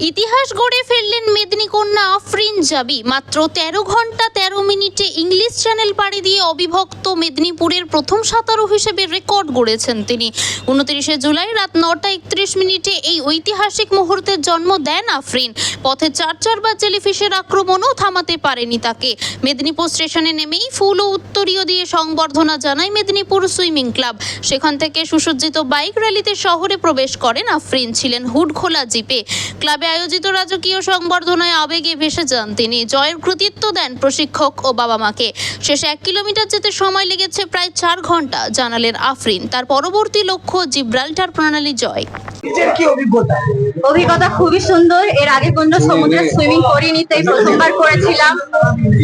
ইতিহাস গড়ে ফেললেন মেদিনী কন্যা আফরিন জাবি। মাত্র 13 ঘন্টা 13 মিনিটে ইংলিশ চ্যানেল পাড়ি দিয়ে অবিভক্ত মেদিনীপুরের প্রথম সাঁতারু হিসেবে রেকর্ড গড়েছেন তিনি। 29 জুলাই রাত 9টা 31 মিনিটে এই ঐতিহাসিক মুহূর্তের জন্ম দেন আফরিন। পথে চারবার জেলিফিশের আক্রমণও থামাতে পারেনি তাকে। মেদিনীপুর স্টেশনে নেমেই ফুল ও উত্তরীয় দিয়ে সংবর্ধনা জানায় মেদিনীপুর সুইমিং ক্লাব। সেখান থেকে সুসজ্জিত বাইক র্যালিতে শহরে প্রবেশ করেন আফরিন। ছিলেন হুড খোলা জিপে। ক্লাবে আয়োজিত রাজকীয় সংবর্ধনায় আবেগে ভেসে যান তিনি। জয়ের কৃতিত্ব দেন প্রশিক্ষক ও বাবা মাকে। শেষে 1 কিলোমিটার যেতে সময় লেগেছে প্রায় 4 ঘন্টা, জানালেন আফরিন। তার পরবর্তী লক্ষ্য জিব্রাল্টার প্রণালী জয়। অভিজ্ঞতা খুবই সুন্দর। এর আগে কোনো সমুদ্রে সুইমিং করিনি, তাই প্রথমবার করেছিলাম।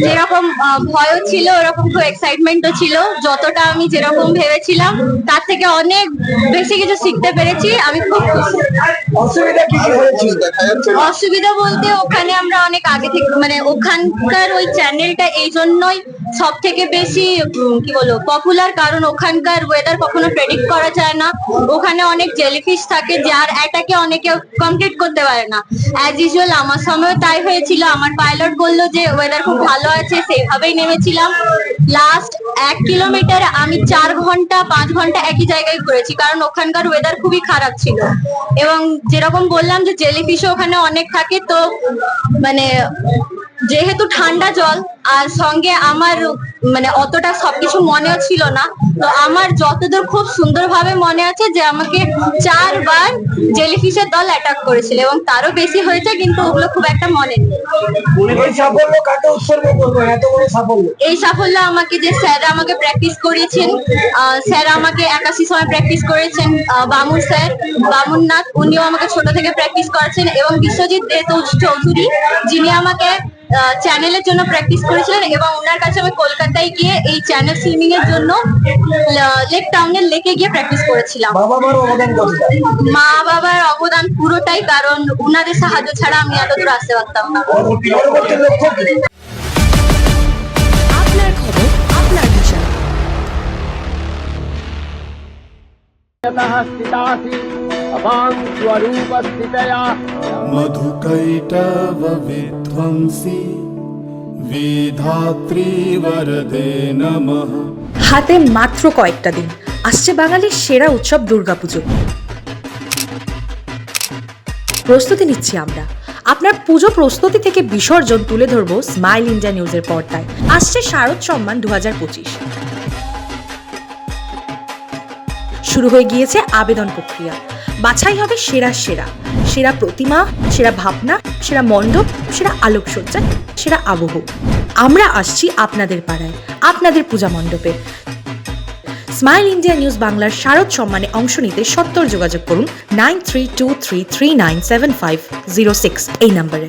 যেরকম ভয়ও ছিল ওরকম খুব এক্সাইটমেন্টও ছিল। যতটা আমি যেরকম ভেবেছিলাম তার থেকে অনেক বেশি কিছু শিখতে পেরেছি। আমি খুব খুশি। অসুবিধা বলতে ওখানে আমরা অনেক আগে থেকে ওখানকার ওই চ্যানেলটা এই জন্যই সব থেকে বেশি কি বলবো পপুলার, কারণ ওখানকার ওয়েদার কখনো প্রেডিক্ট করা যায় না। ওখানে অনেক জেলিফিশ থাকে যার অ্যাটাকে অনেকে কমপ্লিট করতে পারে না। অ্যাজ ইউজুয়াল আমার সময়ও তাই হয়েছিল। আমার পাইলট বললো যে ওয়েদার খুব ভালো আছে, সেইভাবেই নেমেছিলাম। লাস্ট 1 কিলোমিটার আমি 4 ঘন্টা 5 ঘন্টা একই জায়গায় ঘুরেছি, কারণ ওখানকার ওয়েদার খুবই খারাপ ছিল। এবং যেরকম বললাম যে জেলিফিশও ওখানে অনেক থাকে, তো যেহেতু ঠান্ডা জল আর সঙ্গে আমার অতটা সবকিছু মনেও ছিল না, তো আমার যতদূর খুব সুন্দরভাবে মনে আছে যে আমাকে 4 বার জেলিফিশের দল অ্যাটাক করেছিল এবং তারও বেশি হয়েছে, কিন্তু ওগুলো খুব একটা মনে নেই। এই সাফল্য আমাকে যে স্যার আমাকে প্র্যাকটিস করিয়েছেন, স্যার আমাকে 81 সময় প্র্যাকটিস করেছেন। বামুন স্যার, বামুননাথ, উনিও আমাকে ছোট থেকে প্র্যাকটিস করেছেন। এবং বিশ্বজিৎ চৌধুরী, যিনি আমাকে চ্যানেলের জন্য প্র্যাকটিস করেছিলেন, এবং ওনার কাছে আমি কলকাতায় গিয়ে এই চ্যানেল সুইমিং এর জন্য লেক টাউনের লেকে গিয়ে প্র্যাকটিস করেছিলাম। মা বাবার অবদান পুরোটাই, কারণ ওনাদের সাহায্য ছাড়া আমি এত দূর আসতে পারতাম না। আপনার খবর, আপনার ভাষা। मधुकैटव विध्वंसी विधात्री वरदे नमः। হাতে মাত্র কয়েকটা দিন, আসছে বাঙালির সেরা উৎসব দুর্গাপুজো। প্রস্তুতি নিচ্ছি আমরা। আপনার পুজো প্রস্তুতি থেকে বিসর্জন তুলে ধরবো স্মাইল ইন্ডিয়া নিউজের পর্দায়। আসছে শারদ সম্মান 2025। শুরু হয়ে গিয়েছে আবেদন প্রক্রিয়া। বাছাই হবে সেরা প্রতিমা, সেরা ভাবনা, সেরা মণ্ডপ, সেরা আলোকসজ্জা, সেরা আবহ। আমরা আসছি আপনাদের পাড়ায়, আপনাদের পূজা মণ্ডপে। স্মাইল ইন্ডিয়া নিউজ বাংলার শারদ সম্মানে অংশ নিতে সত্বর যোগাযোগ করুন 9323397506 এই নম্বরে।